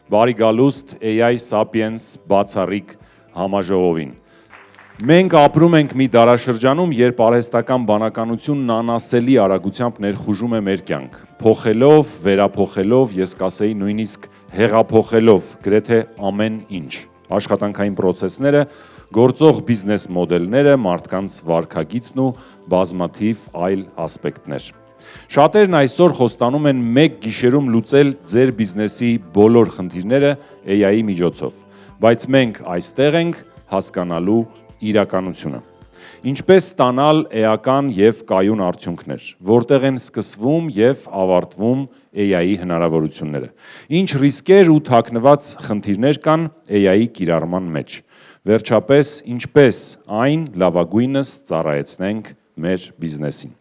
բարի գալուստ AI Sapiens բացառիկ համաժողովին։ Մենք ապրում ենք մի դարաշրջանում, երբ արհեստական բանականությունն անասելի արագությամբ ներխուժում է մեր կյանք, փոխելով, վերափոխելով, ես կասեի նույնիսկ հեղափոխելով գրեթե ամեն ինչ, աշխատանքային պրոցեսները, գործող բիզնես մոդելները, մարդկանց վարքագիծն ու բազմաթիվ այլ ասպեկտներ։ Շատերն այսօր խոստանում են մեկ գիշերում լուծել ձեր բիզնեսի բոլոր խնդիրները AI-ի միջոցով, բայց մենք այստեղ ենք հասկանալու իրականությունը։ Ինչպես ստանալ էական և կայուն արդյունքներ, որտեղ են սկսվում և ավարտվում AI-ի հնարավորությունները, ինչ ռիսկեր ու թաքնված խնդիրներ կան AI-ի կիրառման մեջ, վերջապես ինչպես այն լավագույնս ծառայեցնենք մեր բիզնեսին։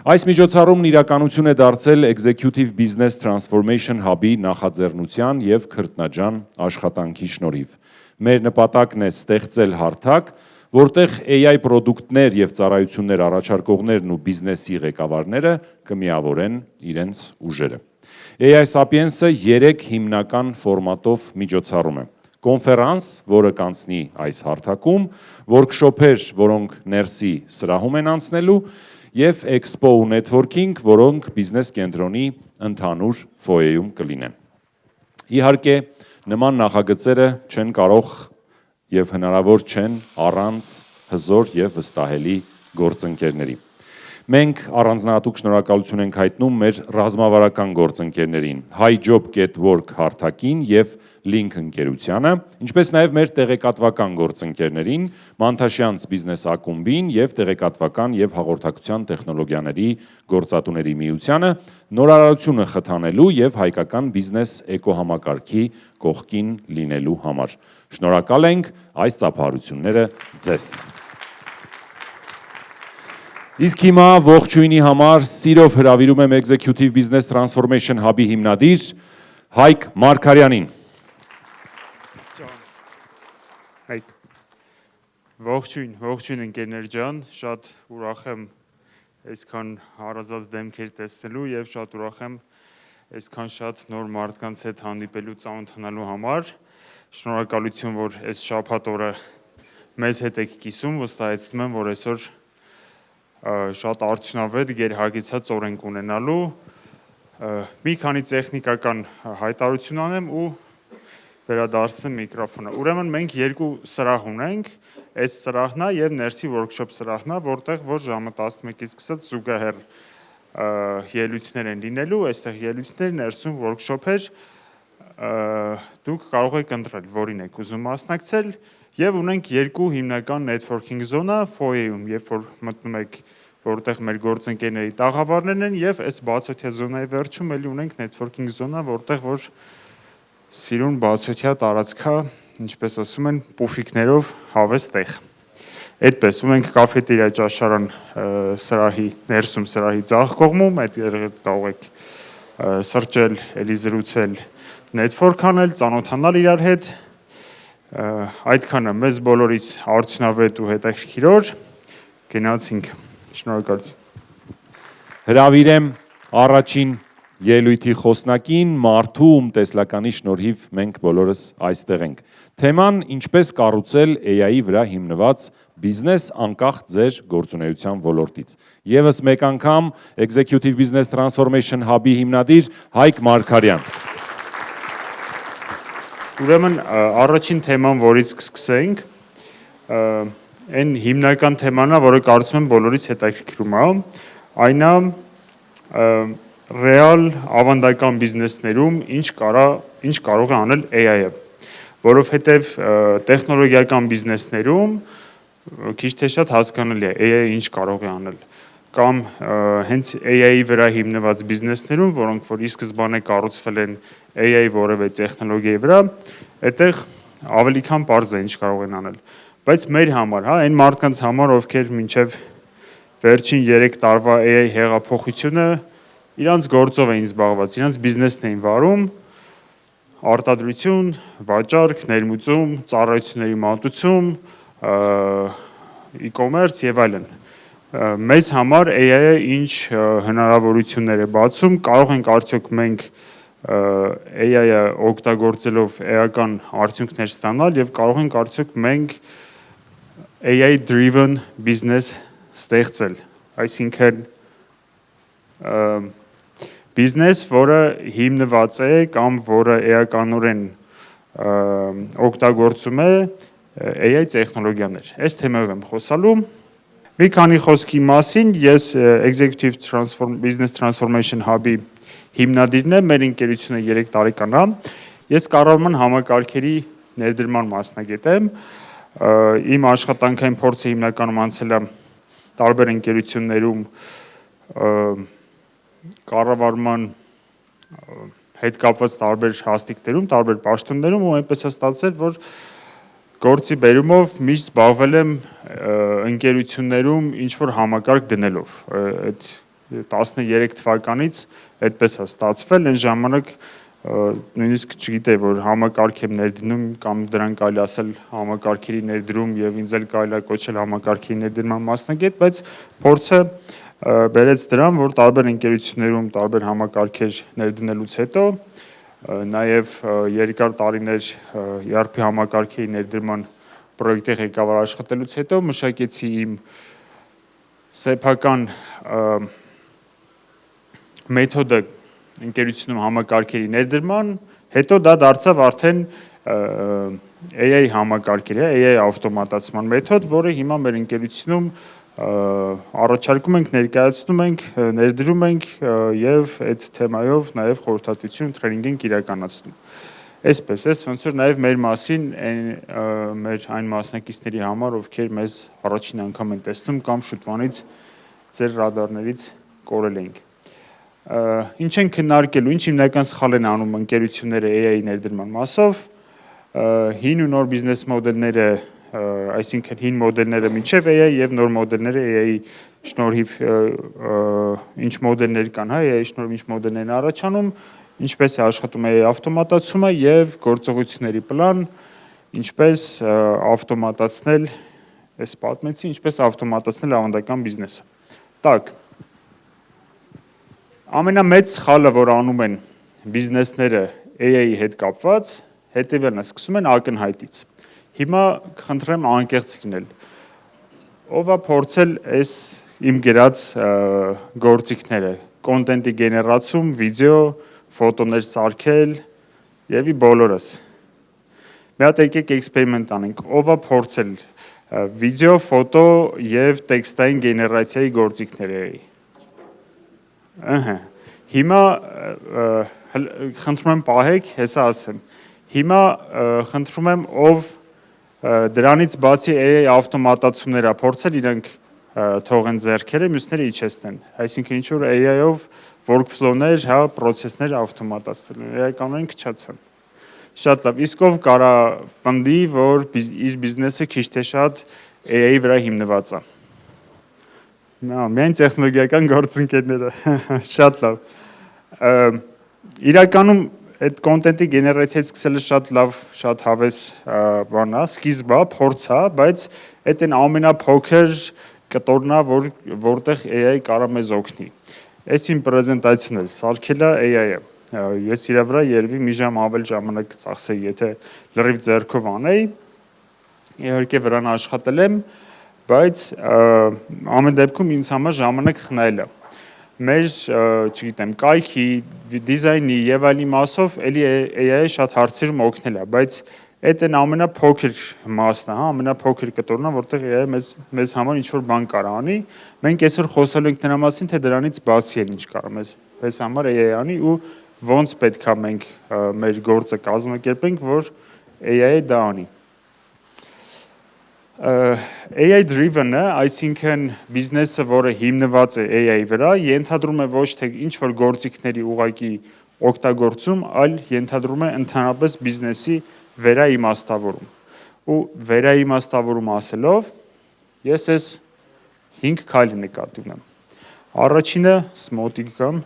Այս միջոցառումն իրականություն է դարձել Executive Business Transformation Hub-ի նախաձեռնության և քրտնաջան աշխատանքի շնորհիվ։ Մեր նպատակն է ստեղծել հարթակ, որտեղ AI պրոդուկտներ և ծառայություններ առաջարկողներն ու բիզնեսի ղեկավարները կմիավորեն իրենց ուժերը։ AI Sapiens-ը 3 հիմնական ֆորմատով միջոցառում է։ Կոնֆերանս, որը կանցնի այս հարթակում, workshop-եր, որոնք ներսի սրահում են անցնելու, և Expo ու Networking, որոնք բիզնես կենտրոնի ընդհանուր ֆոյեում կլինեն։ Իհարկե, նման նախագծերը չեն կարող և հնարավոր չեն առանց հզոր և վստահելի գործընկերների։ Մենք առանձնահատուկ շնորհակալություն ենք հայտնում մեր ռազմավարական գործընկերներին, HighJob.Work հարթակին և Link ընկերությանը, ինչպես նաև մեր տեղեկատվական գործընկերներին, Մանթաշյանց բիզնես ակումբին և տեղեկատվական և հաղորդակցության տեխնոլոգիաների գործատուների միությանը, նորարարությունը խթանելու և հայկական բիզնես էկոհամակարգի կողքին լինելու համար։ Շնորհակալ ենք այս ծափահարությունները ձեզ։ Իսկ հիմա ողջույնի համար սիրով հրավիրում եմ Executive Business Transformation Hub-ի հիմնադիր Հայկ Մարգարյանին։ Ողջույն ընկերներ ջան, շատ ուրախ եմ այսքան հարազատ դեմքեր տեսնելու և շատ ուրախ եմ այսքան շատ նոր մարդկանց հետ հանդիպելու ծանոթանալու համար։ Շնորհակալություն, որ այս շաբաթ օրը մեզ հետ եք կիսում, վստահեցնում եմ, որ այսօր շատ արդյունավետ գերհագեցած օր ենք ունենալու։ Մի քանի տեխնիկական հայտարարություն անեմ ու վերադարձնեմ միկրոֆոնը։ Ուրեմն մենք 2 սրահ ունենք, այս սրահն է և ներսի workshop սրահն է, որտեղ որ ժամը 11-ից սկսած զուգահեռ ելույթներ են լինելու, այստեղ ելույթներ, ներսում workshop-էր, դուք կարող եք ընտրել, որին եք ուզում մասնակցել, և ունենք 2 հիմնական networking զոնա ֆոյեում, երբ որ մտնում եք, որտեղ մեր գործընկերների տաղավարներն են, և այս բացօթյա զոնայի վերջում էլի ունենք networking զոնա, որտեղ որ սիրուն բացօթյա տարածքա, ինչպես ասում են, պուֆիկներով հավես տեղ։ Այդպես, ունենք կաֆետերիա ճաշարան սրահի ներսում սրահի ձախ կողմում, այդտեղ կարող եք սրճել, էլի զրուցել, network անել, ծանոթանալ իրար հետ, այդքանը մեզ բոլորից արդյունավետ ու հետաքրքիր օր, գնացինք, շնորհակալություն։ Հրավիրեմ առաջին ելույթի խոսնակին, մարդու ում տեսլականի շնորհիվ մենք բոլորս այստեղ ենք։ Թեման ինչպես կառուցել AI-ի վրա հիմնված բիզնես անկախ ձեր գործունեության ոլորտից։ Եվս մեկ անգամ Executive Business Transformation Hub-ի հիմնադիր Հայկ Մարգարյան։ Ուրեմն առաջին թեման, որից կսկսենք, այն հիմնական թեման է, որը կարծում եմ բոլորից հետաքրքրում է, այն է ռեալ ավանդական բիզնեսներում ինչ կարող է անել AI-ը, որովհետև տեխնոլոգիական բիզնեսներում քիչ թե շատ հասկանալի է AI-ը ինչ կարող է անել, կամ հենց AI-ի վրա հիմնված բիզնեսներում, որոնք որ ի սկզբանե կառուցվել են AI-ի որևէ տեխնոլոգիայի վրա, այդտեղ ավելի քան պարզ է ինչ կարող են անել, բայց մեր համար, այն մարդկանց համար, ովքեր մինչև վերջին 3 տարվա AI հեղափոխությունը իրանց գործով էին զբաղված, իրանց բիզնեսն էին վարում, արտադրություն, վաճառք, ներմուծում, ծառայությունների մատուցում, e-commerce եւ այլն։ Մեզ համար AI-ը ինչ հնարավորություններ է բացում, կարող ենք արդյոք մենք AI-ը օգտագործելով էական արդյունքներ ստանալ եւ կարող ենք արդյոք մենք AI driven business ստեղծել, այսինքն բիզնես, որը հիմնված է կամ որը էականորեն օգտագործում է AI տեխնոլոգիաներ։ Այս թեմայով եմ խոսալու։ Մի քանի խոսքի մասին, ես Executive Business Transformation Hub-ի հիմնադիրն եմ, մեր ընկերությունը 3 տարեկան է։ Ես կառավարման համակարգերի ներդրման մասնագետ եմ։ Իմ աշխատանքային փորձը հիմնականում անցել է տարբեր ընկերություններում կառավարման հետ կապված տարբեր հաստիկներում, տարբեր պաշտոններում ու այնպես է ստացել, որ գործի բերումով միշտ զբաղվել եմ ընկերություններում ինչ-որ համակարգ դնելով։ Այդ 13 թվականից այդպես է ստացվել, այն ժամանակ նույնիսկ չգիտեի, որ համակարգ եմ ներդնում կամ դրան կարելի ասել համակարգերի ներդրում եւ ինձ էլ կարելի է կոչել համակարգերի ներդրման մասնագետ, բայց փորձը բերեց դրան, որ տարբեր ընկերություններում տարբեր համակարգեր ներդնելուց հետո նաև երկար տարիներ ERP համակարգերի ներդրման պրոյեկտի ղեկավար աշխատելուց հետո մշակեցի իմ սեփական մեթոդը ընկերությունում համակարգերի ներդրման, հետո դա դարձավ արդեն AI համակարգերի, AI ավտոմատացման մեթոդ, որը հիմա մեր ընկերությունում առաջարկում ենք, ներկայացնում ենք, ներդրում ենք եւ այդ թեմայով նաեւ խորհրդատվություն տրեյնինգ ենք իրականացնում։ Այսպես, ես ոնց որ նաեւ մեր մասին մեր այն մասնակիցների համար, ովքեր մեզ առաջին անգամ են տեսնում կամ շուտվանից ձեր ռադարներից կորել ենք։ Ինչ են քննարկելու, ինչ հիմնական սխալ են անում ընկերությունները AI ներդրման մասով, հին ու նոր բիզնես մոդելները, այսինքն հին մոդելները մինչև AI եւ նոր մոդելները AI շնորհիվ ինչ մոդելներ կան, հա, AI շնորհիվ ինչ մոդելներ են առաջանում, ինչպես է աշխատում AI ավտոմատացումը եւ գործողությունների պլան, ինչպես ավտոմատացնել, այս պատմեցի, ինչպես ավտոմատացնել ավանդական բիզնեսը։ Так, ամենամեծ սխալը, որ անում են բիզնեսները AI-ի հետ կապված, հետևյալն է, սկսում են ակնհայտից։ Հիմա կխնդրեմ անկեղծ լինել։ Ով է փորձել այս իմ գրած գործիքները, կոնտենտի գեներացում, վիդեո, ֆոտոներ սարքել եւ բոլորս։ Մի հատ եկեք էքսպերիմենտ անենք։ Ով է փորձել վիդեո, ֆոտո եւ տեքստային գեներացիայի գործիքները։ Ահա։ Հիմա խնդրում եմ պահեք, հեսա ասեմ։ Հիմա խնդրում եմ, ով դրանից բացի AI ավտոմատացումներ է փորձել, իրենք թողեն ձեռքերը, մյուսները իջեցնեն։ Այսինքն ինչ որ AI-ով workflow-ներ, հա, process-ներ ավտոմատացնել, էականորեն քչացան։ Շատ լավ, իսկ ով կարա պնդի, որ իր բիզնեսը քիչ թե շատ AI-ի վրա հիմնված է։ Միայն տեխնոլոգիական գործընկերները, շատ լավ։ Իրականում այդ կոնտենտի գեներացիայից սկսելը շատ լավ, շատ հավես բան է, սկիզբ է, փորձ է, բայց այդ այն ամենափոքր կտորն է, որտեղ AI կարա մեզ օգնի։ Այս իմ պրեզենտացիան էլ սարքել է AI-ը։ Ես իրա վրա երևի մի ժամ ավել ժամանակ կծախսեի, եթե լրիվ ձեռքով անեի։ Իհարկե վրան աշխատել եմ, բայց ամեն դեպքում ինձ համար ժամանակ խնայել է։ Մեր, չգիտեմ, կայքի, դիզայնի եւ այլն մասով էլի AI-ը շատ հարցերում օգնել է, բայց այդ այն ամենափոքր մասն է, հա, ամենափոքր կտորն է, որտեղ AI-ը մեզ համար ինչ որ բան կարող անի։ Մենք այսօր խոսելու ենք նրա մասին, թե դրանից բացի էլ ինչ կարող մեզ համար AI-ը անի ու ոնց պետքա մենք մեր գործը կազմակերպենք, որ AI-ը դա անի։ AI driven-ը, այսինքն բիզնեսը, որը հիմնված է AI-ի վրա, ենթադրում է ոչ թե ինչ որ գործիքների ուղղակի օգտագործում, այլ ենթադրում է ընդհանրապես բիզնեսի վերաիմաստավորում։ Ու վերաիմաստավորում ասելով, ես այս 5 քայլի նկատի ունեմ։ Առաջինը սմոթիկ կամ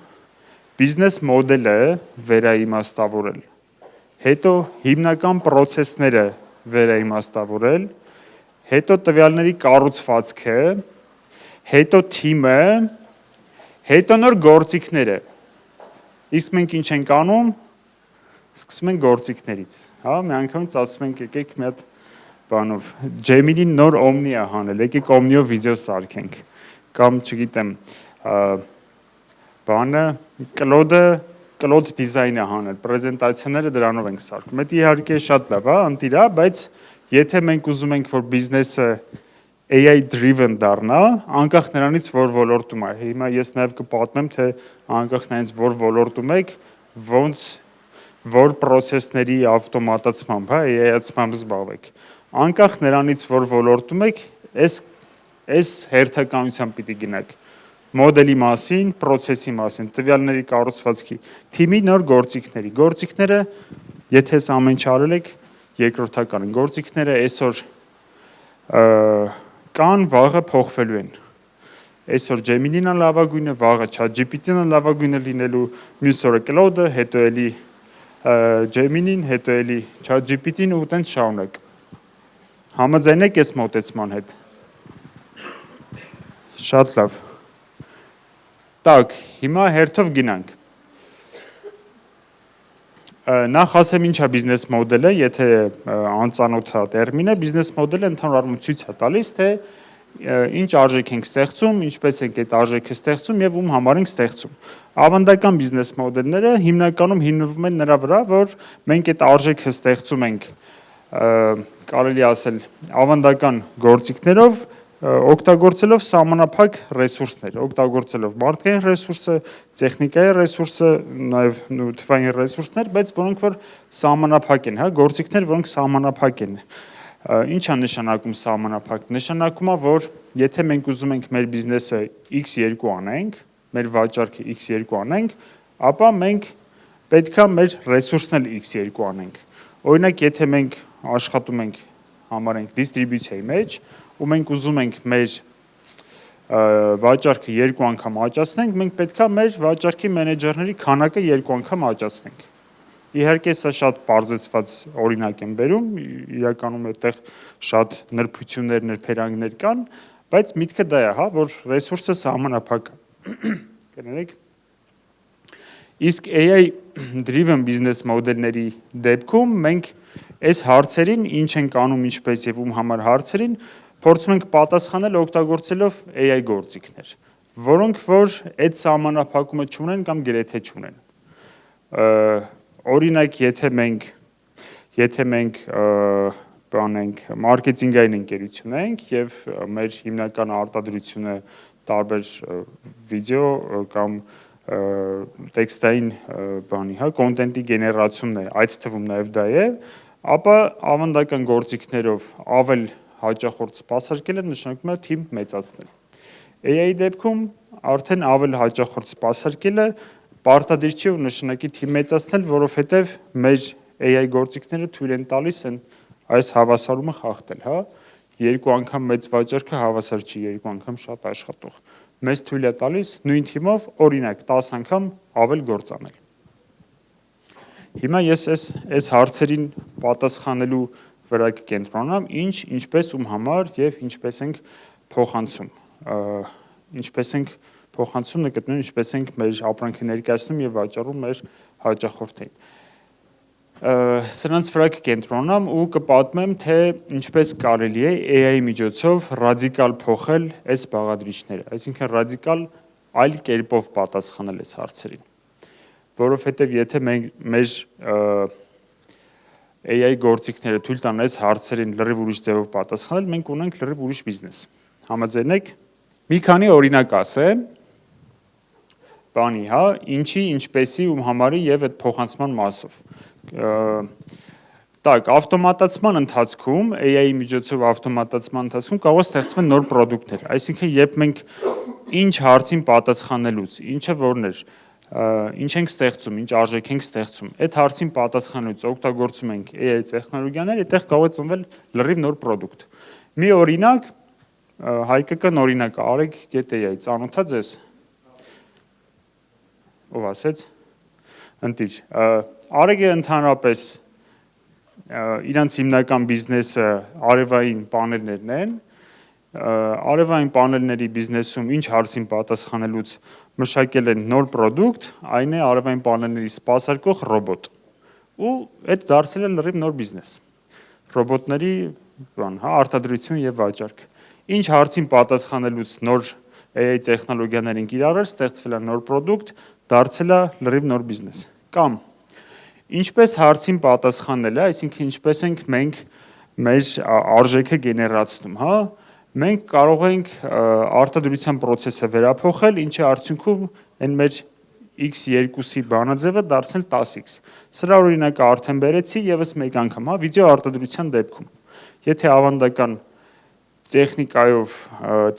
բիզնես մոդելը վերաիմաստավորել։ Հետո հիմնական process-ները վերաիմաստավորել, հետո տվյալների կառուցվածքը, հետո թիմը, հետո նոր գործիքները։ Իսկ մենք ինչ ենք անում, Սկսում ենք գործիքներից, հա, մի անգամից ասում ենք եկեք մի հատ բանով Gemini-ին նոր Omni է հանել, եկեք Omni-ով վիդեո սարքենք, կամ չգիտեմ, բանը Claude դիզայն է հանել, պրեզենտացիաները դրանով ենք սարքում։ Դա իհարկե շատ լավ է, ընտիր է, բայց եթե մենք ուզում ենք, որ բիզնեսը AI driven դառնա, անկախ նրանից որ ոլորտում է։ Հիմա ես նաև կպատմեմ, թե անկախ նրանից որ ոլորտում եք, ոնց որ process-ների ավտոմատացմամբ, հա, AI-ացմամբ զբաղվեք։ Անկախ նրանից որ ոլորտում եք, այս հերթականությամբ պիտի գնաք մոդելի մասին, process-ի մասին, տվյալների կառուցվածքի, թիմի նոր գործիքների։ Գործիքները, եթե այս ամեն ինչ արել եք, երկրորդական են։ Գործիքները այսօր կան, վաղը փոխվելու են։ Այսօր Gemini-ն է լավագույնը, վաղը ChatGPT-ն է լավագույնը լինելու, մյուս օրը Claude-ը, հետո էլի Gemini-ն, հետո էլի ChatGPT-ն ու տենց շարունակ։ Համաձայն եք այս մոտեցման հետ։ Շատ լավ։ Так, հիմա հերթով գնանք։ Նախ ասեմ ինչ է բիզնես մոդելը, եթե անծանոթ է տերմինը, բիզնես մոդելը ընդհանուր առմամբ ցույց է տալիս, թե ինչ արժեք ենք ստեղծում, ինչպես ենք այդ արժեքը ստեղծում եւ ում համար ենք ստեղծում։ Ավանդական բիզնես մոդելները հիմնականում հիմնվում են նրա վրա, որ մենք այդ արժեքը ստեղծում ենք, կարելի ասել, ավանդական գործիքներով, օգտագործելով սահմանափակ ռեսուրսներ, օգտագործելով մարդկային ռեսուրսը, տեխնիկայի ռեսուրսը, նաև թվային ռեսուրսներ, բայց որոնք որ սահմանափակ են, հա, գործիքներ, որոնք սահմանափակ են։ Ինչ է նշանակում սահմանափակ։ Նշանակում է, որ եթե մենք ուզում ենք մեր բիզնեսը X2 անենք, մեր վաճառքը X2 անենք, ապա մենք պետքա մեր ռեսուրսն էլ X2 անենք։ Օրինակ, եթե մենք աշխատում ենք, համարենք դիստրիբյուցիայի մեջ, ու մենք ուզում ենք մեր վաճառքը 2 անգամ աճացնենք, մենք պետքա մեր վաճառքի մենեջերների քանակը 2 անգամ աճացնենք։ Իհարկե սա շատ բարձրացված օրինակ եմ բերում, իրականում այդտեղ շատ նրբություններ, նրբերանգներ կան, բայց միտքը դա է, հա, որ ռեսուրսը սահմանափակ է։ Կներեք։ Իսկ AI driven business մոդելների դեպքում մենք այս հարցերին ինչ ենք անում, ինչպես եւ ում համար հարցերին փորձում ենք պատասխանել օգտագործելով AI գործիքներ, որոնք որ այդ սահմանափակումը չունեն կամ գրեթե չունեն։ Օրինակ, եթե մենք բանենք մարքեթինգային ընկերություն ենք եւ մեր հիմնական արտադրությունը տարբեր վիդեո կամ տեքստային բանի, հա, կոնտենտի գեներացիոնն է, այդ թվում նաեւ դա է, ապա ավանդական գործիքներով ավել հաճախորդ սպասարկելը նշանակում է թիմ մեծացնել։ AI-ի դեպքում արդեն ավել հաճախորդ սպասարկելը պարտադիր չի ու նշանակի թիմ մեծացնել, որովհետև մեր AI գործիքները թույլ են տալիս այս հավասարումը խախտել, հա։ 2 անգամ մեծ վաճառքը հավասար չի 2 անգամ շատ աշխատող։ Մեզ թույլ է տալիս նույն թիմով օրինակ 10 անգամ ավել գործ անել։ Հիմա ես այս հարցերին պատասխանելու վրա կկենտրոնանամ, ինչպես ում համար եւ ինչպես ենք փոխանցում։ Ինչպես ենք փոխանցում նկատմամբ ինչպես ենք մեր ապրանքը ներկայացնում եւ վաճառում մեր հաճախորդին։ Սրանց վրա կկենտրոնանամ ու կպատմեմ, թե ինչպես կարելի է AI-ի միջոցով ռադիկալ փոխել այս բաղադրիչները, այսինքն ռադիկալ այլ կերպով պատասխանել այս հարցերին։ Որովհետեւ եթե մեր AI գործիքները թույլ տան այս հարցերին լրիվ ուրիշ ձևով պատասխանել, մենք ունենք լրիվ ուրիշ բիզնես։ Համաձայն եք։ Մի քանի օրինակ ասեմ, բանի, հա, ինչի, ինչպեսի, ում համարի եւ այդ փոխանցման մասով։ Так, ավտոմատացման ընթացքում, AI-ի միջոցով ավտոմատացման ընթացքում կարող է ստեղծվել նոր ապրանքներ։ Այսինքն, երբ մենք ինչ հարցին պատասխանելուց, ինչը որն էր, ինչ ենք ստեղծում, ինչ արժեք ենք ստեղծում, այդ հարցին պատասխանելուց օգտագործում ենք AI տեխնոլոգիաներ, այդտեղ կարող է ծնվել լրիվ նոր ապրանք։ Մի օրինակ, հայկական օրինակ Areg.ai ծանոթա ձեզ։ Ով ասեց։ Ընտիր։ Areg-ը ընդհանրապես իրանց հիմնական բիզնեսը արևային պանելներն են։ Արևային պանելների բիզնեսում ինչ հարցին պատասխանելուց մշակել են նոր ապրանք, այն է արևային պանելների սպասարկող ռոբոտ, ու այդ դարձել է լրիվ նոր բիզնես։ Ռոբոտների արտադրություն եւ վաճառք։ Ինչ հարցին պատասխանելուց նոր AI տեխնոլոգիաներին կիրառել, ստեղծվել է նոր product, դարձել է լրիվ նոր բիզնես։ Կամ ինչպես հարցին պատասխանել է, այսինքն ինչպես ենք մենք մեր արժեքը գեներացնում, հա։ Մենք կարող ենք արտադրության process-ը վերափոխել, ինչի արդյունքում այն մեր x2-ի բանաձևը դարձնել 10x։ Սրա օրինակը արդեն բերեցի եւս մեկ անգամ, հա, վիդեո արտադրության դեպքում։ Եթե ավանդական տեխնիկայով,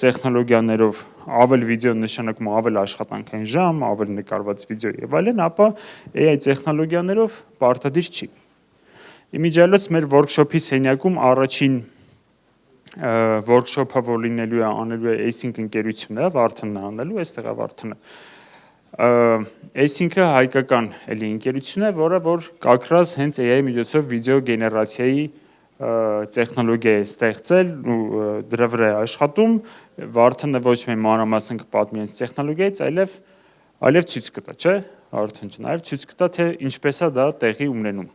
տեխնոլոգիաներով ավել վիդեո նշանակում ավել աշխատանքային ժամ, ավել նկարված վիդեո եւ այլն, ապա AI տեխնոլոգիաներով պարտադիր չի։ Իմիջիայլոց մեր workshop-ի սենյակում առաջին workshop-ը, որ լինելու է, անելու է Async ընկերությունը, Վարդանն է անելու, այստեղ է Վարդանը։ Async-ը հայկական էլի ընկերություն է, որը որ կակրած հենց AI միջոցով վիդեո գեներացիայի տեխնոլոգիա է ստեղծել ու դրա վրա է աշխատում։ Վարդանը ոչ միայն մանրամասն կպատմի այս տեխնոլոգիայից, այլև ցույց կտա, չէ՞։ Վարդան ջան, այլև ցույց կտա, թե ինչպես է դա տեղի ունենում։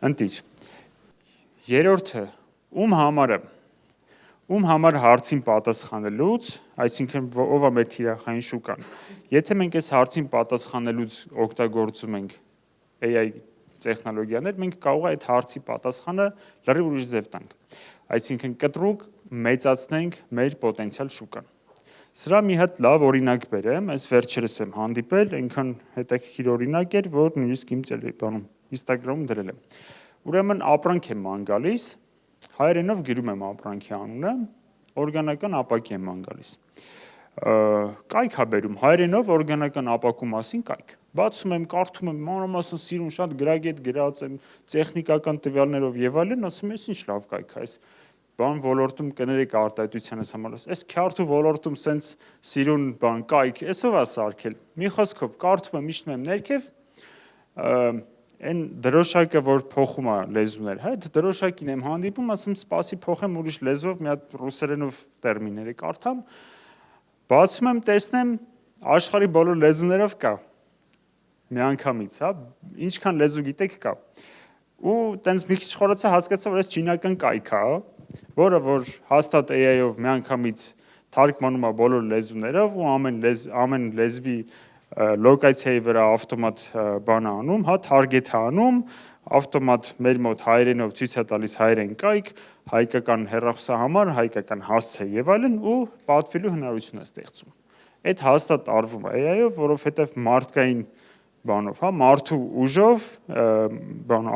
Ընտիր։ Երրորդը, ում համար հարցին պատասխանելուց, այսինքն ով է մեր թիրախային շուկան։ Եթե մենք այս հարցին պատասխանելուց օգտագործում ենք AI տեխնոլոգիաներ, մենք կարող է այդ հարցի պատասխանը լրիվ ուրիշ ձև տանք։ Այսինքն կտրուկ մեծացնենք մեր պոտենցիալ շուկան։ Սրա մի հատ լավ օրինակ բերեմ, այս վերջերս եմ հանդիպել, այնքան հետաքրքիր օրինակ էր, որ նույնիսկ իմ Instagram-ում դրել եմ։ Ուրեմն ապրանք եմ ման գալիս, հայերենով գրում եմ ապրանքի անունը, օրգանական ապակի եմ ման գալիս։ Կայք է բերում հայերենով օրգանական ապակու մասին կայք։ Բացում եմ, կարդում եմ, մանրամասն սիրուն, շատ գրագետ գրած եմ, տեխնիկական տվյալներով եւ այլն, ասում եմ, ինչ լավ կայք է այս։ Բան ոլորտում կներեք արտահայտությանս համար, այս քյարթու ոլորտում սենց սիրուն բան կայք, էսով է սարքել։ Մի խոսքով կարդում եմ, իջնում եմ ներքև, այն դրոշակը, որ փոխում է լեզուներ, հա, այդ դրոշակին եմ հանդիպում, ասում սպասի փոխեմ ուրիշ լեզվով, մի հատ ռուսերենով տերմիններ կարդամ, բացում եմ, տեսնեմ, աշխարհի բոլոր լեզուներով կա։ Միանգամից, հա, ինչքան լեզու գիտեք կա։ Ու տենց մի քիչ խորացա, հասկացա, որ այս չինական կայք է, որը որ հաստատ AI-ով միանգամից թարգմանում է բոլոր լեզուներով ու ամեն լեզվի լոկացիայի վրա ավտոմատ բան անում, հա, target անում, ավտոմատ մեր մոտ հայերենով ցույց է տալիս հայերեն կայք, հայկական հեռախոսահամար, հայկական հասցե եւ այլն ու պատվիրելու հնարավորություն է ստեղծում։ Այդ հաստատ արվում է AI-ով, որովհետեւ մարդկային բանով, հա, մարդու ուժով,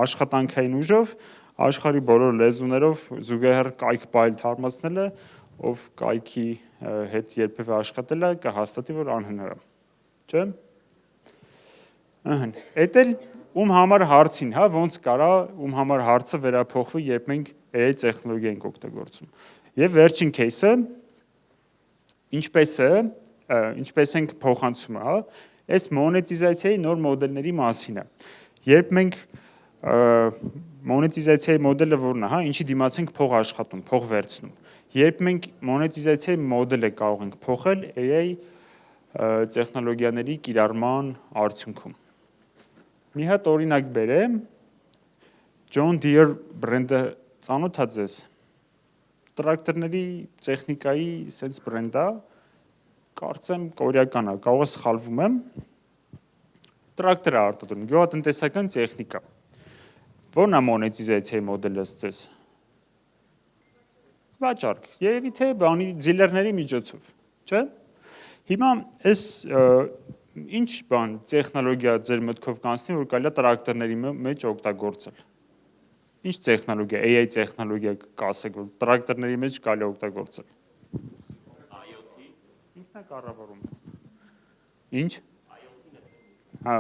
աշխատանքային ուժով, աշխարհի բոլոր լեզուներով զուգահեռ կայք բայլ թարմացնելը, ով կայքի հետ երբևէ աշխատել է, կհաստատի, որ անհնար է։ Չէ՞։ Ահա, էդ էլ ում համար հարցին, հա, ոնց կարա ում համար հարցը վերափոխվի, երբ մենք AI տեխնոլոգիա ենք օգտագործում։ Եվ վերջին кейսը, ինչպես ենք փոխանցումը, հա, այս մոնետիզացիայի նոր մոդելների մասին է։ Երբ մենք մոնետիզացիայի մոդելը որն է, հա, ինչի դիմաց ենք փող աշխատում, փող վերցնում։ Երբ մենք մոնետիզացիայի մոդելը կարող ենք փոխել AI տեխնոլոգիաների կիրառման արդյունքում։ Մի հատ օրինակ բերեմ, John Deere բրենդը ծանոթ է ձեզ։ Տրակտորների տեխնիկայի sense բրենդ է, կարծեմ կորեական է, կարող է սխալվում եմ։ Տրակտոր է արտադրում, գյուղատնտեսական տեխնիկա։ Որն է մոնետիզացիայի մոդելը ձեզ։ Վաճառք, երևի թե բանի դիլերների միջոցով, չէ՞։ Հիմա այս ինչ բան տեխնոլոգիա ձեր մտքով կանցնի, որ կարելի է տրակտորների մեջ օգտագործել։ Ինչ տեխնոլոգիա, AI տեխնոլոգիա կասեք, որ տրակտորների մեջ կարելի է օգտագործել։ IoT։ Ինչն է կառավարում։ Ինչ։ Հա։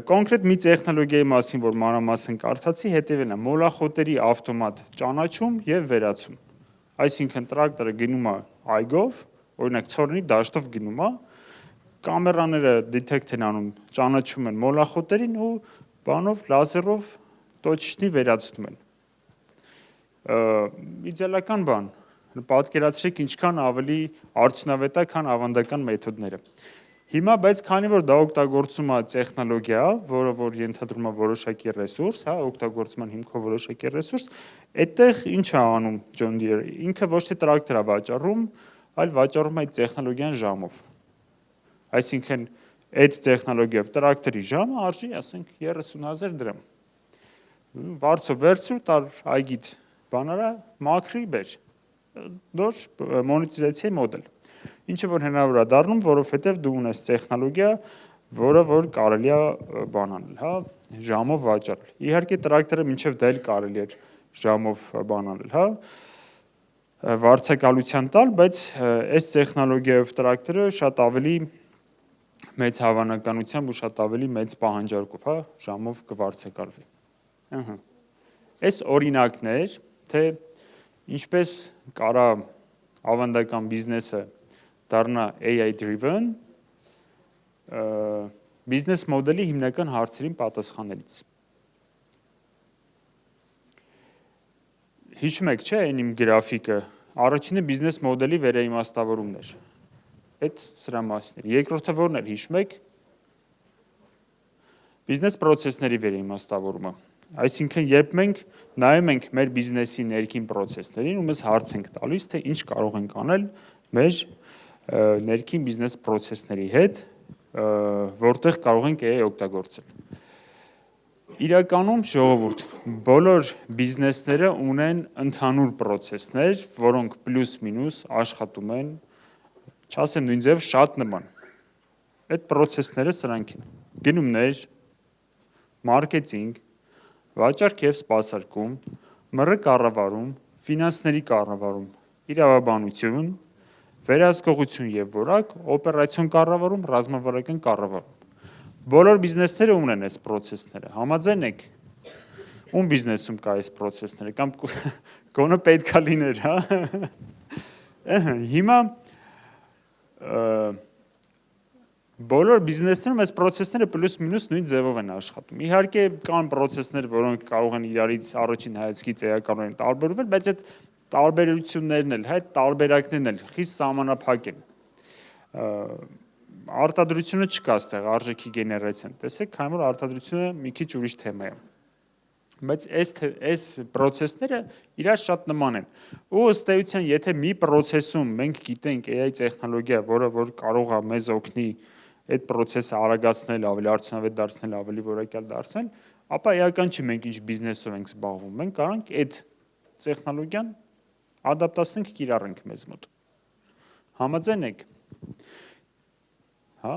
Կոնկրետ մի տեխնոլոգիայի մասին, որ մանրամասն կարդացի, հետևն է մոլախոտերի ավտոմատ ճանաչում եւ վերացում։ Այսինքն տրակտորը գնում է այգով, օրինակ ցորենի դաշտով գնում է, կամերաները դետեկտ են անում, ճանաչում են մոլախոտերին ու բանով լազերով տոչնի վերացնում են։ Իդեալական բան, պատկերացրեք ինչքան ավելի արդյունավետ է, քան ավանդական մեթոդները։ Հիմա բայց քանի որ դա օգտագործում է տեխնոլոգիա, որը որ ենթադրում է որոշակի ռեսուրս, հա, օգտագործման հիմքով որոշակի ռեսուրս, այդտեղ ինչ է անում John Deere-ը։ Ինքը ոչ թե տրակտոր է վաճառում, այլ վաճառում է այդ տեխնոլոգիան ժամով։ Այսինքն այդ տեխնոլոգիայով տրակտորի ժամը արժի, ասենք 30,000 դրամ։ Վարձը վերցրու, տար այգիդ բանարա, մաքրի բեր։ Դոր մոնետիզացիայի մոդել։ Ինչը որ հնարավոր է դառնում, որովհետև դու ունես տեխնոլոգիա, որը որ կարելի է բան անել, հա, ժամով վաճառել։ Իհարկե տրակտորը մինչև դա էլ կարելի է ժամով բան անել, հա, վարձակալության տալ, բայց այս տեխնոլոգիայով տրակտորը շատ ավելի մեծ հավանականությամբ ու շատ ավելի մեծ պահանջարկով, հա, ժամով կվարձակալվի։ Ահա։ Այս օրինակներ, թե ինչպես կարա ավանդական բիզնեսը դառնա AI driven բիզնես մոդելի հիմնական հարցերին պատասխանելիս։ Հիշում եք, չէ, այն իմ գրաֆիկը, առաջինը բիզնես մոդելի վերաիմաստավորումն էր։ Այդ սրա մասին էր։ Երկրորդը որն էր, հիշում եք, բիզնես պրոցեսների վերաիմաստավորումը։ Այսինքն, երբ մենք նայում ենք մեր բիզնեսի ներքին պրոցեսներին ու մեզ հարց ենք տալիս, թե ինչ կարող ենք անել մեր ներքին բիզնես պրոցեսների հետ, որտեղ կարող ենք AI օգտագործել։ Իրականում ժողովուրդ, բոլոր բիզնեսները ունեն ընդհանուր պրոցեսներ, որոնք պլյուս-մինուս աշխատում են, չասեմ նույն ձև շատ նման։ Այդ պրոցեսները սրանք են. գնումներ, մարքեթինգ, վաճառք եւ սպասարկում, ՄՌ կառավարում, ֆինանսների կառավարում, իրավաբանություն, վերահսկողություն եւ որակ, օպերացիոն կառավարում, ռազմավարական կառավարում։ Բոլոր բիզնեսները ունեն այս պրոցեսները։ Համաձայն եք։ Ում բիզնեսում կա այս պրոցեսները կամ գոնե պետքա լիներ, հա։ Հիմա բոլոր բիզնեսներում այս պրոցեսները պլյուս-մինուս նույն ձևով են աշխատում։ Իհարկե կան պրոցեսներ, որոնք կարող են իրարից առաջին հայացքից էականորեն տարբերվել, բայց այդ տարբերություններն էլ, հա, այդ տարբերակներն էլ խիստ սահմանափակ են։ Արտադրությունը չկա այստեղ արժեքի գեներացիան։ Տեսեք, քանի որ արտադրությունը մի քիչ ուրիշ թեմա է։ Բայց այս պրոցեսները իրար շատ նման են։ Ու ըստ էության, եթե մի պրոցեսում մենք գիտենք AI տեխնոլոգիա, որը որ կարող է մեզ օգնի այդ պրոցեսը արագացնել, ավելի արդյունավետ դարձնել, ավելի որակյալ դարձնել, ապա էական չի մենք ինչ բիզնեսով ենք զբաղվում։ Մենք կարող ենք այդ տեխնոլոգիան ադապտացնենք, կիրառենք մեզ մոտ։ Համաձայն եք։ Հա։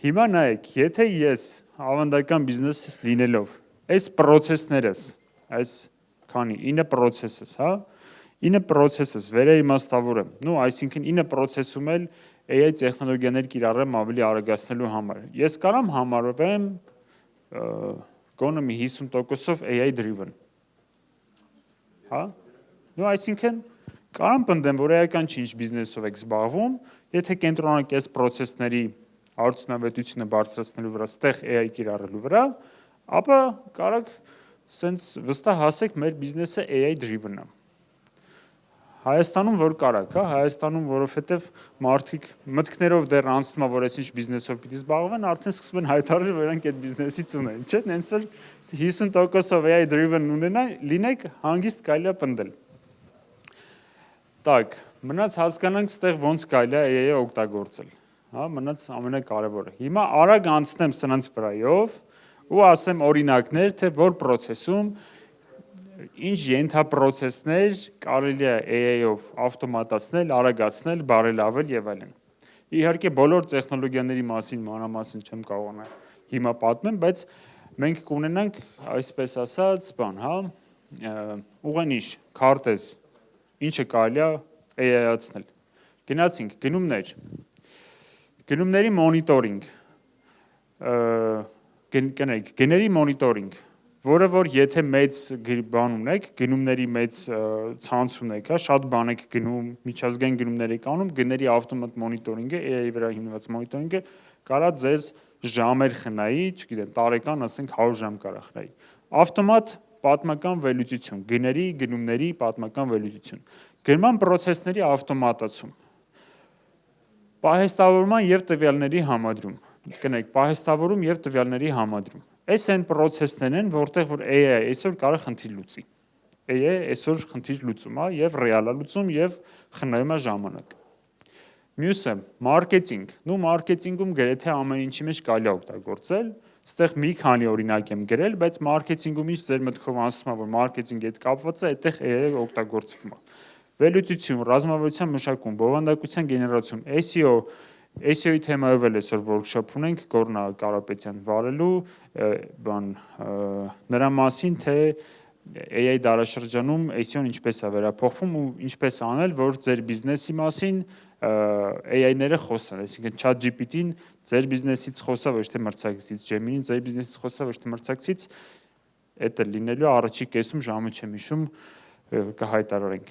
Հիմա նայեք, եթե ես ավանդական բիզնես լինելով, այս պրոցեսներս, այս քանի 9 պրոցեսս, հա, 9 պրոցեսս վերաիմաստավորեմ, նու այսինքն 9 պրոցեսում էլ AI տեխնոլոգիաներ կիրառեմ ավելի արագացնելու համար։ Ես կարամ համարվեմ գոնե մի 50%-ով AI driven։ Հա։ Նու այսինքն կարամ պնդեմ, որ էական չի ինչ բիզնեսով եք զբաղվում, եթե կենտրոնանք այս պրոցեսների արդյունավետությունը բարձրացնելու վրա, ստեղ AI կիրառելու վրա, ապա կարաք սենց վստահ հասեք մեր բիզնեսը AI driven-ը։ Հայաստանում որ կարաք, հա, Հայաստանում, որովհետև մարդիկ մտքներով դեռ անցնում է, որ այսինչ բիզնեսով պիտի զբաղվեն, արդեն սկսում են հայտարարել, որ իրենք այդ բիզնեսից ունեն, չէ՞, նենց որ 50%-ով AI driven լինեք, հանգիստ կարելի է պնդել։ Так, մնաց հասկանանք, ստեղ ոնց կարելի է AI-ը օգտագործել։ Հա, մնաց ամենակարևորը։ Հիմա արագ անցնեմ սրանց վրայով ու ասեմ օրինակներ, թե որ պրոցեսում ինչ ենթապրոցեսներ կարելի է AI-ով ավտոմատացնել, արագացնել, բարելավել եւ այլն։ Իհարկե բոլոր տեխնոլոգիաների մասին մանրամասն չեմ կարողանա հիմա պատմեմ, բայց մենք կունենանք, այսպես ասած, բան, հա, ուղենիշ, քարտեզ, ինչը կարելի է AI-ացնել։ Գնացինք գնումներ, գնումների մոնիտորինգ, գների մոնիտորինգ, որը որ եթե մեծ բան ունեք, գնումների մեծ ցանց ունեք, հա, շատ բան եք գնում, միջազգային գնումներ եք անում, գների ավտոմատ մոնիտորինգը, AI-ի վրա հիմնված մոնիտորինգը կարա ձեզ ժամեր խնայի, չգիտեմ, տարեկան ասենք 100 ժամ կարա խնայի։ Ավտոմատ պատմական վերլուծություն, գների, գնումների պատմական վերլուծություն, գնման պրոցեսների ավտոմատացում։ Պահեստավորման եւ տվյալների համադրում։ Կնեք, պահեստավորում եւ տվյալների համադրում։ Այս այն process-ներն են, որտեղ որ AI այսօր կարող խնդիր լուծի։ AI այսօր խնդիր լուծում է եւ ռեալ է լուծում եւ խնայում է ժամանակ։ Մյուսը մարքեթինգ։ Մարքեթինգում գրեթե ամեն ինչի մեջ կարելի է օգտագործել։ Այստեղ մի քանի օրինակ եմ գրել, բայց մարքեթինգում ինչ ձեր մտքով անցնում է, որ մարքեթինգի հետ կապված է, այդտեղ AI օգտագործվում է։ Վերլուծություն, ռազմավարության մշակում, բովանդակության գեներացիոն, SEO-ի թեմայով էլ այսօր workshop ունենք Գորնա Կարապետյան վարելու, նրա մասին, թե AI դարաշրջանում SEO-ն ինչպես է վերափոխվում ու ինչպես անել, որ ձեր բիզնեսի մասին AI-ները խոսան, այսինքն ChatGPT-ն ձեր բիզնեսից խոսա, ոչ թե մրցակիցից, Gemini-ն ձեր բիզնեսից խոսա, ոչ թե մրցակիցից, դա լինելու առաջի կեսում ժամը չեմ հիշում, կհայտարարենք։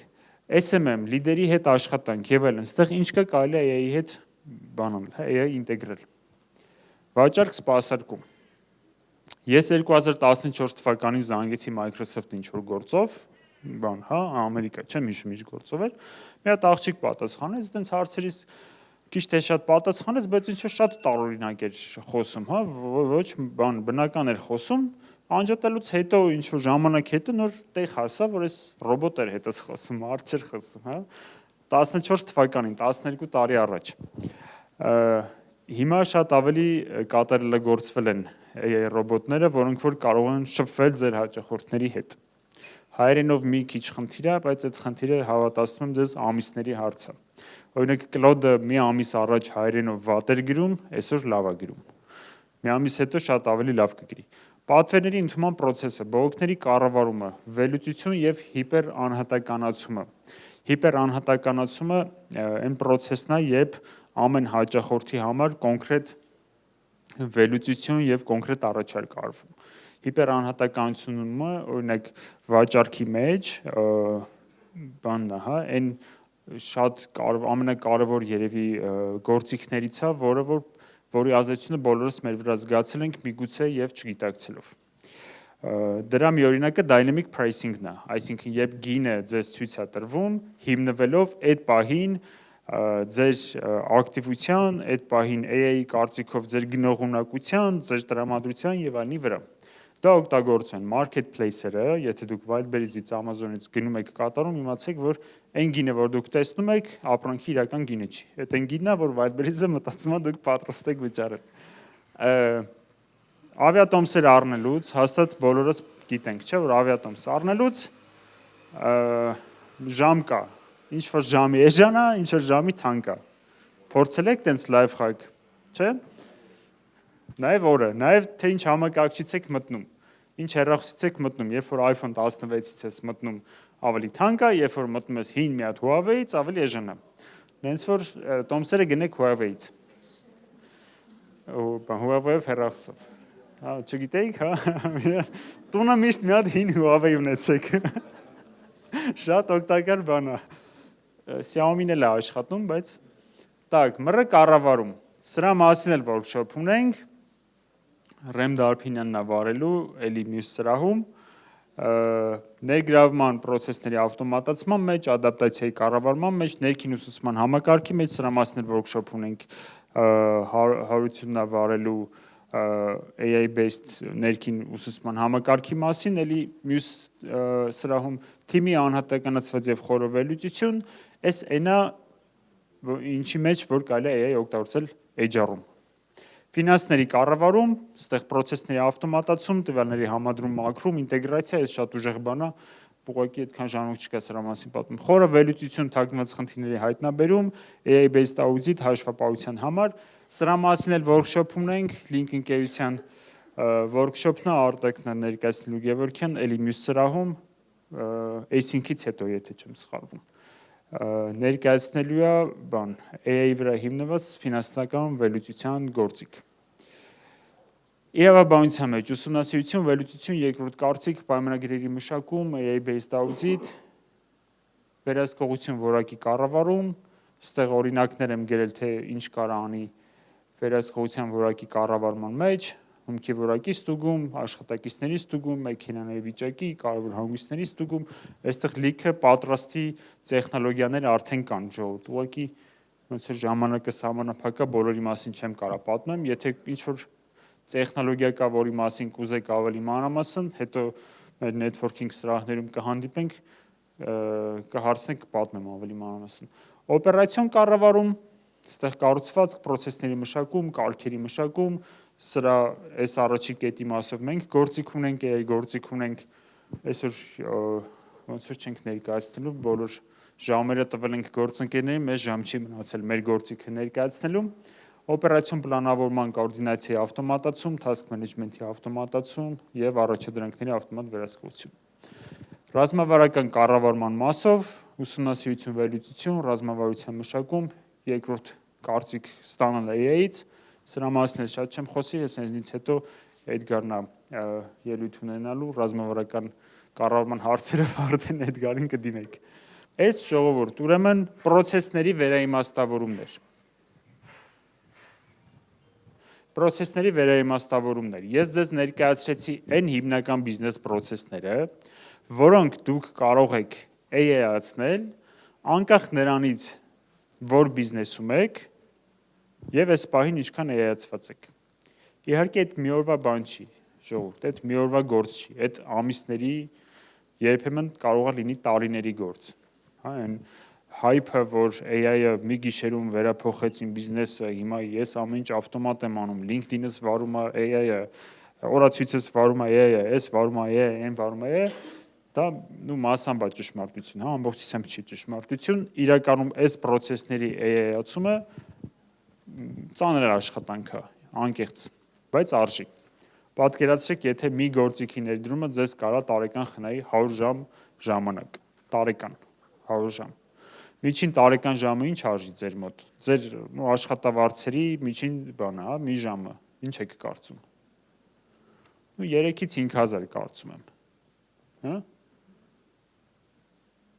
SMM, լիդերի հետ աշխատանք եւ այլն, այստեղ ինչ կա կարելի է AI-ի հետ բանալ, AI ինտեգրել։ Վաճառք սպասարկում։ Ես 2014 թվականին զանգեցի Microsoft ինչ-որ գործով, Ամերիկա, չեմ հիշում ինչ գործով էր, մի հատ աղջիկ պատասխանեց, այդպես հարցերից քիչ թե շատ պատասխանեց, բայց ինչ-որ շատ տարօրինակ էր խոսում, ոչ բնական էր խոսում, անջատելուց հետո ինչ-որ ժամանակ հետո նոր տեղ հասա, որ այս ռոբոտեր հետս խոսում, մարդ չէր խոսում, 14 թվականին, 12 տարի առաջ։ Հիմա շատ ավելի կատարելագործվել են AI ռոբոտները, որոնք որ կարող են շփվել ձեր հաճախորդների հետ։ Հայերենով մի քիչ խնդիր է, բայց այդ խնդիրը հավատացնում եմ ձեզ ամիսների հարց է։ Օրինակ Claude-ը մի ամիս առաջ հայերենով վատ էր գրում, այսօր լավ է գրում։ Մի ամիս հետո շատ ավելի լավ կգրի։ Պատվերների ընդունման process-ը, բողոքների կառավարումը, վերլուծություն եւ հիպերանհատականացումը։ Հիպերանհատականացումը այն process-ն է, երբ ամեն հաճախորդի համար կոնկրետ վերլուծություն եւ կոնկրետ առաջարկ արվում։ Հիպերանհատականությունը, օրինակ վաճառքի մեջ, այն շատ ամենակարևոր երևի գործիքներից է, որի ազդեցությունը բոլորս մեր վրա զգացել ենք միգուցե եւ չգիտակցելով։ Դրա մի օրինակը dynamic pricing-ն է, այսինքն երբ գինը ձեզ ցույց է տրվում, հիմնվելով այդ պահին ձեր ակտիվության, այդ պահին AI-ի կարծիքով ձեր գնողունակության, ձեր տրամադրության եւ այլնի վրա։ Դա օգտագործում են marketplace-երը, եթե դուք Wildberries-ից, Amazon-ից գնում եք կատարում, իմացեք, որ այն գինը, որ դուք տեսնում եք, ապրանքի իրական գինը չի։ Այդ այն գինն է, որ Wildberries-ը մտածում է դուք պատրաստ եք վճարել։ Ավիատոմսեր առնելուց, հաստատ բոլորս գիտենք, չէ՞, որ ավիատոմս առնելուց ժամ կա։ Ինչ որ ժամի էժան է, ինչ որ ժամի թանկ է։ Փորձել եք տենց լայֆ հակ, չէ՞։ Նաև օրը, նաև թե ինչ համակարգչից եք մտնում, ինչ հեռախոսից եք մտնում, երբ որ iPhone 16-ից ես մտնում ավելի թանկ է, երբ որ մտնում ես հին մի հատ Huawei-ից ավելի էժան է։ Նենց որ տոմսերը գնեք Huawei-ից։ Huawei-ով հեռախոսով։ Չգիտեիք, տունը միշտ մի հատ հին Huawei ունեցեք։ Շատ օգտակար բան է։ Xiaomi-ն էլ է աշխատում, բայց տակ, մռը կառավարում։ Սրա մասին էլ workshop ունենք։ Ռեմ Դարփինյանն է վարելու, էլի մյուս սրահում, ներգրավման process-ների ավտոմատացման մեջ, ադապտացիայի կառավարման մեջ, ներքին ուսուցման համակարգի մեջ, սրա մասին էլ workshop ունենք, Հարությունն է վարելու AI-based ներքին ուսուցման համակարգի մասին, էլի մյուս սրահում թիմի անհատականացված եւ խորը վերլուծություն, այս այնա ինչի մեջ որ կարելի է AI օգտագործել HR-ում։ Ֆինանսների կառավարում, այստեղ process-ների ավտոմատացում, տվյալների համադրում, մաքրում, ինտեգրացիա, այս շատ ուժեղ բան է, ուղղակի այդքան ժամանակ չկա սրա մասին պատմում։ Խորը վերլուծություն թաքնված խնդիրների հայտնաբերում, AI-based audit հաշվապահության համար, սրա մասին էլ workshop ունենք, link ընկերության workshop-ն է, Արտեկն է ներկայացնելու Գևորգյան, էլի մյուս սրահում, async-ից հետո, եթե չեմ սխալվում։ Ներկայացնելու է AI-ի վրա հիմնված ֆինանսական վերլուծության գործիք։ Իրավաբանության մեջ ուսումնասիրություն, վերլուծություն, երկրորդ կարծիք, պայմանագրերի մշակում, AI-based audit, վերահսկողություն որակի կառավարում, այստեղ օրինակներ եմ գրել, թե ինչ կարա անի վերահսկողության որակի կառավարման մեջ, հումքի որակի ստուգում, աշխատակիցների ստուգում, մեքենաների վիճակի, կարևոր հանգույցների ստուգում, այստեղ լիքը պատրաստի տեխնոլոգիաներ արդեն կան, ուղղակի ոնց որ ժամանակը սահմանափակ է, բոլորի մասին չեմ կարող պատմեմ, եթե ինչ-որ տեխնոլոգիա կա, որի մասին կուզեք ավելի մանրամասն, հետո մեր networking սրահներում կհանդիպենք, կհարցնենք, կպատմեմ ավելի մանրամասն։ Օպերացիոն կառավարում, այստեղ կառուցվածք, process-ների մշակում, կարգերի մշակում, սրա այս առաջի կետի մասով մենք գործիք ունենք, AI գործիք ունենք, այսօր ոնց որ չենք ներկայացնելու, բոլոր ժամերը տվել ենք գործընկերներին, մեզ ժամ չի մնացել մեր գործիքը ներկայացնելու։ Օպերացիոն պլանավորման կոորդինացիայի ավտոմատացում, task management-ի ավտոմատացում եւ առաջադրանքների ավտոմատ վերահսկողություն։ Ռազմավարական կառավարման մասով ուսումնասիրություն, վերլուծություն, ռազմավարության մշակում, երկրորդ կարծիք ստանալ AI-ից, սրա մասին էլ շատ չեմ խոսի, ես այնից հետո Էդգարն է ելույթ ունենալու ռազմավարական կառավարման հարցերով արդեն Էդգարին կդիմենք։ Այս ժողովուրդ, ուրեմն process-ների վերաիմաստավորումներ։ Process-ների վերաիմաստավորումներ։ Ես ձեզ ներկայացրեցի այն հիմնական բիզնես process-ները, որոնք դուք կարող եք AI-ացնել, անկախ նրանից, որ բիզնեսում եք, եւ այս պահին ինչքան AI-ացված եք։ Իհարկե այդ մի օրվա բան չի, ժողովուրդ, այդ մի օրվա գործ չի, այդ ամիսների երբեմն կարող է լինի տարիների գործ։ Հա, այն hype-ը, որ AI-ը մի գիշերում վերափոխեց իմ բիզնեսը, հիմա ես ամեն ինչ ավտոմատ եմ անում, LinkedIn-ս վարում է AI-ը, օրացույցս վարում է AI-ը, այս վարում է AI-ը, այն վարում է AI-ը, դա մասամբ է ճշմարտություն, հա, ամբողջությամբ չի ճշմարտություն, իրականում այս process-ների AI-ացումը ծանր աշխատանք է, անկեղծ, բայց արժի։ Պատկերացրեք, եթե մի գործիքի ներդրումը ձեզ կարա տարեկան խնայի 100 ժամ ժամանակ, տարեկան 100 ժամ։ Միջին տարեկան ժամը ինչ արժի ձեր մոտ։ Ձեր աշխատավարձերի միջին բանը, հա, մի ժամը, ինչ եք կարծում։ 3-ից 5000 կարծում եմ։ Հա։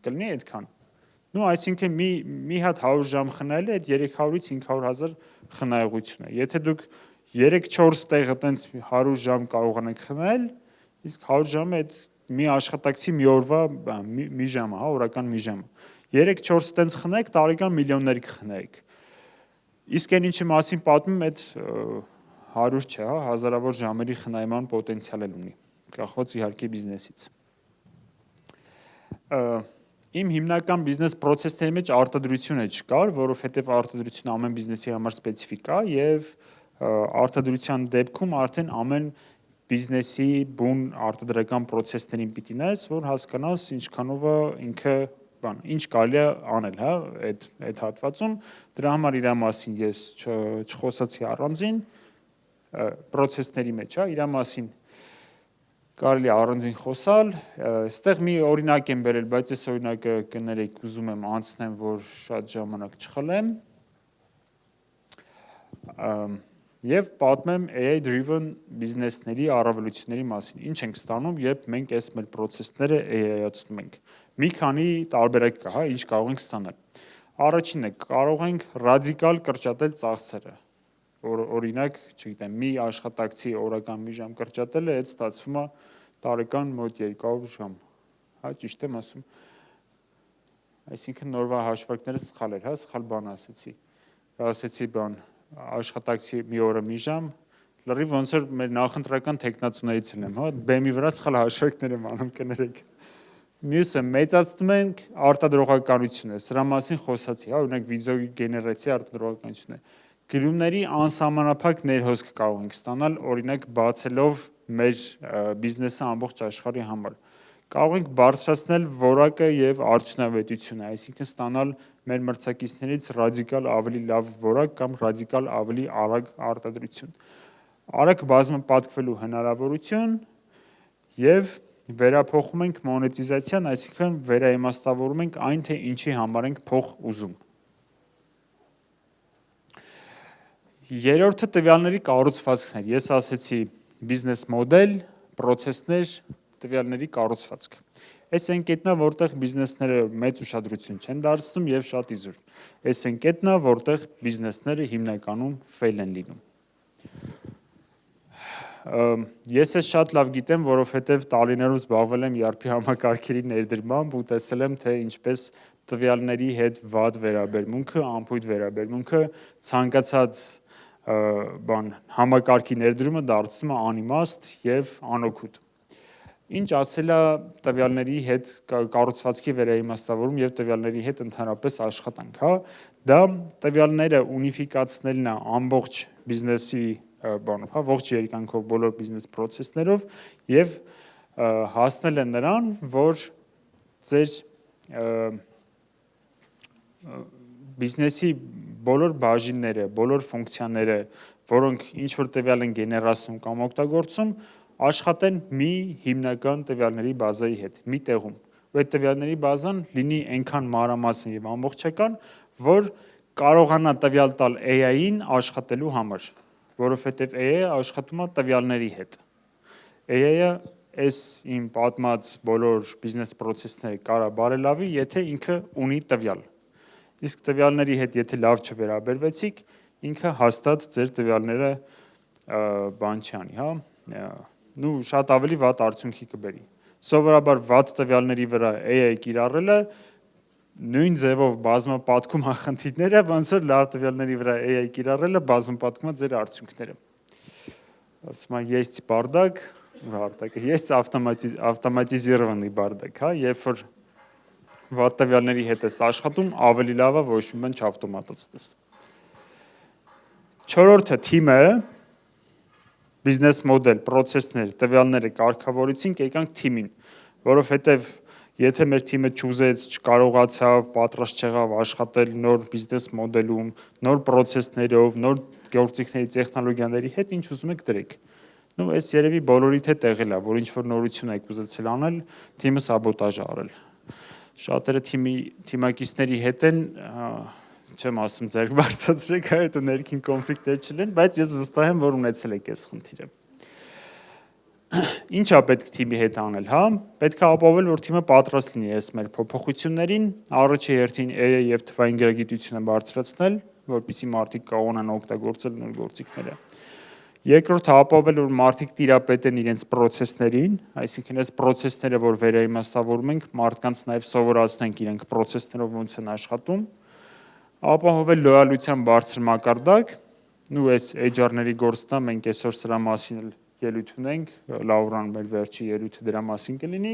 Կլինի այդքան։ Այսինքն մի հատ 100 ժամ խնայելը այդ 300-ից 500,000 խնայողություն է։ Եթե դուք 3-4 տեղը տենց 100 ժամ կարողանեք խնայել, իսկ 100 ժամը այդ մի աշխատակցի մի օրվա մի ժամը, հա, օրական մի ժամը։ 3-4 տենց խնայեք, տարեկան միլիոններ կխնայեք։ Իսկ այն ինչի մասին պատմում այդ 100 չէ, հա, հազարավոր ժամերի խնայման պոտենցիալ ունի, կախված իհարկե բիզնեսից։ Իմ հիմնական բիզնես process-ների մեջ արտադրությունը չկար, որովհետև արտադրությունը ամեն բիզնեսի համար սպეციფիկ է եւ արտադրության դեպքում արդեն ամեն բիզնեսի բուն արտադրական process-ներին պիտի նայես, որ հասկանաս ինչքանով է ինքը բան, ինչ կարելի է անել, հա, այդ հատվածում, դրա համար իր մասին ես չխոսացի առանձին process-ների մեջ, հա, իր մասին կարելի առանձին խոսալ, այստեղ մի օրինակ եմ բերել, բայց այս օրինակը կներեք, ուզում եմ անցնեմ, որ շատ ժամանակ չխլեմ։ Եվ պատմեմ AI-driven բիզնեսների առավելությունների մասին։ Ինչ ենք ստանում, երբ մենք այս մեր process-ները AI-ացնում ենք։ Մի քանի տարբերակ կա, հա, ինչ կարող ենք ստանալ։ Առաջինը, կարող ենք ռադիկալ կրճատել ծախսերը։ Օրինակ, չգիտեմ, մի աշխատակցի օրական մի ժամ կրճատելը, այդ ստացվում է տարեկան մոտ 200 ժամ։ Հա, ճիշտ եմ ասում։ Այսինքն նորվա հաշվարկները սխալ էր, հա, սխալ բան ասեցի։ Ասեցի բան, աշխատակցի մի օրը մի ժամ, լրիվ ոնց որ մեր նախընտրական տեխնացուներից եմ, հա, բեմի վրա սխալ հաշվարկներ եմ անում, կներեք։ Մյուսը մեծացնում ենք արտադրողականությունը, սրա մասին խոսացի, հա, օրինակ վիդեո գեներացիա արտադրողականությունը։ Գրումների անսահմանափակ ներհոսք կարող ենք ստանալ, օրինակ բացելով մեր բիզնեսը ամբողջ աշխարհի համար։ Կարող ենք բարձրացնել որակը եւ արդյունավետությունը, այսինքն ստանալ մեր մրցակիցներից ռադիկալ ավելի լավ որակ կամ ռադիկալ ավելի արագ արտադրություն։ Արագ բազմապատկվելու հնարավորություն եւ վերափոխում ենք մոնետիզացիան, այսինքն վերաիմաստավորում ենք այն, թե ինչի համար ենք փող ուզում։ Երրորդը տվյալների կառուցվածքն էր։ Ես ասեցի բիզնես մոդել, process-ներ, տվյալների կառուցվածք։ Այս այն կետն է, որտեղ բիզնեսները մեծ ուշադրություն չեն դարձնում եւ շատ իզուր։ Այս այն կետն է, որտեղ բիզնեսները հիմնականում fail են լինում։ Ես ես շատ լավ գիտեմ, որովհետև տարիներով զբաղվել եմ ERP համակարգերի ներդրմամբ ու տեսել եմ, թե ինչպես տվյալների հետ վատ վերաբերմունքը, անփույթ վերաբերմունքը, ցանկացած համակարգի ներդրումը դարձնում է անիմաստ եւ անօգուտ։ Ինչ ասել է տվյալների հետ կառուցվածքի վերաիմաստավորում եւ տվյալների հետ ընդհանրապես աշխատանք, հա, դա տվյալները ունիֆիկացնելն է ամբողջ բիզնեսի բանով, հա, ողջ երկայնքով բոլոր բիզնես process-ներով եւ հասնել են նրան, որ ձեր բիզնեսի բոլոր բաժինները, բոլոր ֆունկցիաները, որոնք ինչ որ տվյալ են գեներացնում կամ օգտագործում, աշխատեն մի հիմնական տվյալների բազայի հետ, մի տեղում։ Ու այդ տվյալների բազան լինի այնքան մանրամասն եւ ամբողջական, որ կարողանա տվյալ տալ AI-ին աշխատելու համար, որովհետեւ AI-ը աշխատում է տվյալների հետ։ AI-ը այս իմ պատմած բոլոր բիզնես process-ները կարա բարելավի, եթե ինքը ունի տվյալ։ Իսկ տվյալների հետ եթե լավ չվերաբերվեցիք, ինքը հաստատ ձեր տվյալները բան չանի, հա, նու շատ ավելի վատ արդյունքի կբերի։ Սովորաբար վատ տվյալների վրա AI կիրառելը նույն ձևով բազմապատկում է խնդիրները, ոնց որ լավ տվյալների վրա AI կիրառելը բազմապատկում է ձեր արդյունքները։ Ասում եմ, есть бардак, есть автоматизированный бардак, հա, երբ որ վատ տվյալների հետ ես աշխատում, ավելի լավ է ոչ մի բան չավտոմատացնես։ Չորրորդը թիմը, բիզնես մոդել, process-ներ, տվյալները կարգավորեցինք, եկանք թիմին, որովհետև եթե մեր թիմը չուզեց, չկարողացավ, պատրաստ չեղավ աշխատել նոր բիզնես մոդելում, նոր process-ներով, նոր գործիքների, տեխնոլոգիաների հետ, ինչ ուզում եք դրեք։ Նու այս երևի բոլորիդ հետ եղել է, որ ինչ որ նորություն եք ուզեցել անել, թիմը սաբոտաժ արել։ Շատերը թիմակիցների հետ են, չեմ ասում ձերք բարձրացրեք, այդ ու ներքին կոնֆլիկտներ չլեն, բայց ես վստահ եմ, որ ունեցել եք այս խնդիրը։ Ինչ է պետք թիմի հետ անել, հա? Պետք է ապահովել, որ թիմը պատրաստ լինի այս մեր փոփոխություններին, առաջի հերթին AI եւ թվային գիտությունը բարձրացնել, որպեսզի մարդիկ կարողանան օգտագործել նոր գործիքները։ Երկրորդը ապահովել, որ մարդիկ տիրապետեն իրենց process-ներին, այսինքն այս process-ները, որ վերաիմաստավորում ենք, մարդկանց նաև սովորացնենք իրենք process-ներով ոնց են աշխատում, ապահովել լոյալության բարձր մակարդակ, նու այս HR-ների գործն է, մենք այսօր սրա մասին ելույթ ունենք, Լաուրան մեր վերջի ելույթը դրա մասին կլինի,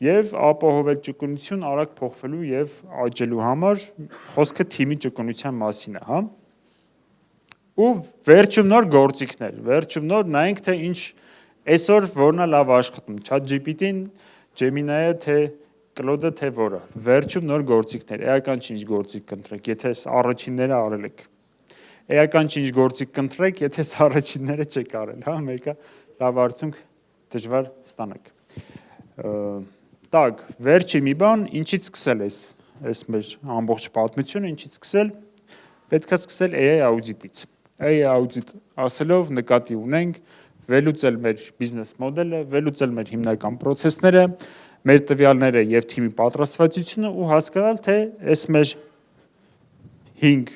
եւ ապահովել ճկունություն արագ փոխվելու եւ աճելու համար, խոսքը թիմի ճկունության մասին է, հա։ Ու վերջում նոր գործիքներ, վերջում նոր նայենք թե ինչ այսօր որն է լավ աշխատում, ChatGPT-ին, Gemini-ը թե Claude-ը թե որը, վերջում նոր գործիքներ, էական ինչ գործիք կընտրեք, եթե առաջինները արել եք։ Էական ինչ գործիք կընտրեք, եթե առաջինները չեք արել, հա, մեկը լավ արդյունք դժվար ստանաք։ Так, վերջի մի բան, ինչից սկսել այս մեր ամբողջ պատմությունը, ինչից սկսել, պետք է սկսել AI աուդիտից։ AI աուդիտ ասելով նկատի ունենք վերլուծել մեր բիզնես մոդելը, վերլուծել մեր հիմնական process-ները, մեր տվյալները եւ թիմի պատրաստվածությունը ու հասկանալ, թե այս մեր 5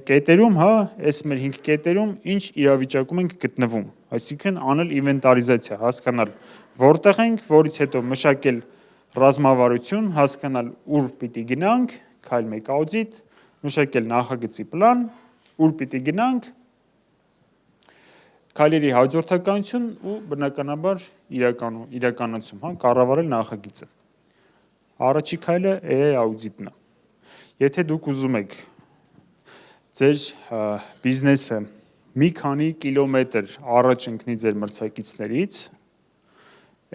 կետերում, հա, այս մեր 5 կետերում ինչ իրավիճակում ենք գտնվում, այսինքն անել ինվենտարիզացիա, հասկանալ որտեղ ենք, որից հետո մշակել ռազմավարություն, հասկանալ ուր պիտի գնանք, քայլ 1 աուդիտ, մշակել նախագծի պլան, ուր պիտի գնանք, քայլերի հաջորդականություն ու բնականաբար իրականացում, հա, կառավարել նախագիծը։ Առաջի քայլը AI աուդիտն է։ Եթե դուք ուզում եք ձեր բիզնեսը մի քանի կիլոմետր առաջ ընկնի ձեր մրցակիցներից,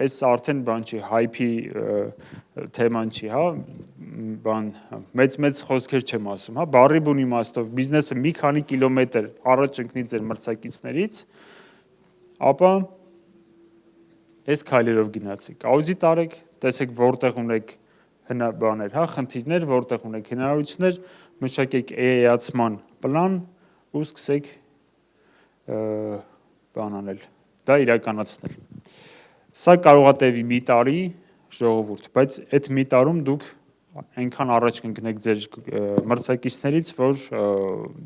այս արդեն բան չի, հայփի թեման չի, հա, բան մեծ խոսքեր չեմ ասում, հա, բառի բուն իմաստով բիզնեսը մի քանի կիլոմետր առաջ ընկնի ձեր մրցակիցներից, ապա այս քայլերով գնացեք, աուդիտ արեք, տեսեք որտեղ ունեք բաներ, հա, խնդիրներ, որտեղ ունեք հնարավորություններ, մշակեք AI-ացման պլան ու սկսեք բան անել, դա իրականացնել։ Սա կարող է տևի մի տարի ժողովուրդ, բայց այդ մի տարում դուք այնքան առաջ կընկնեք ձեր մրցակիցներից, որ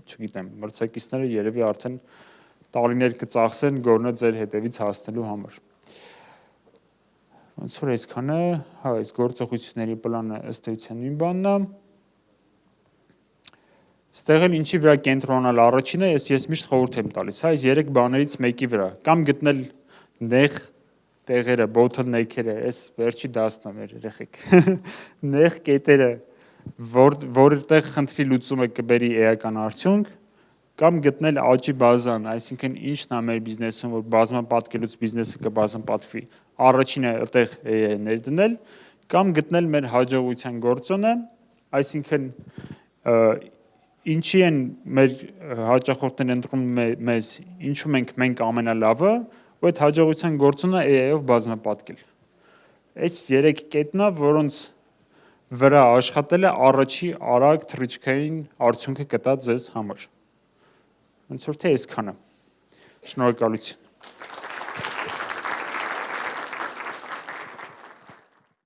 չգիտեմ, մրցակիցները երևի արդեն տարիներ կծախսեն գոնե ձեր հետևից հասնելու համար։ Ոնց որ այսքանը, հա, այս գործողությունների պլանը ըստ էության նույն բանն է։ Ստեղ էլ ինչի վրա կենտրոնալ առաջինը, ես միշտ խորհուրդ եմ տալիս, հա, այս 3 բաներից մեկի վրա, կամ գտնել նեղ տեղերը, bottleneck-երը, այս վերջի դասն է մեր երեխեք։ Նեղ կետերը, որտեղ խնդրի լուծումը կբերի էական արդյունք, կամ գտնել աճի բազան, այսինքն ինչն է մեր բիզնեսում, որ բազմապատկելուց բիզնեսը կբազմապատկվի։ Առաջինը այդտեղ ներդնել, կամ գտնել մեր հաջողության գործոնը, այսինքն ինչի են մեր հաճախորդներն ընտրում մեզ, ինչու մենք ամենալավը, ու այդ հաջողության գործոնը AI-ով բազմապատկել։ Այս 3 կետն է, որոնց վրա աշխատելը առաջի արագ թռիչքային արդյունքը կտա ձեզ համար։ Ոնց որ թե այսքանը։ Շնորհակալություն։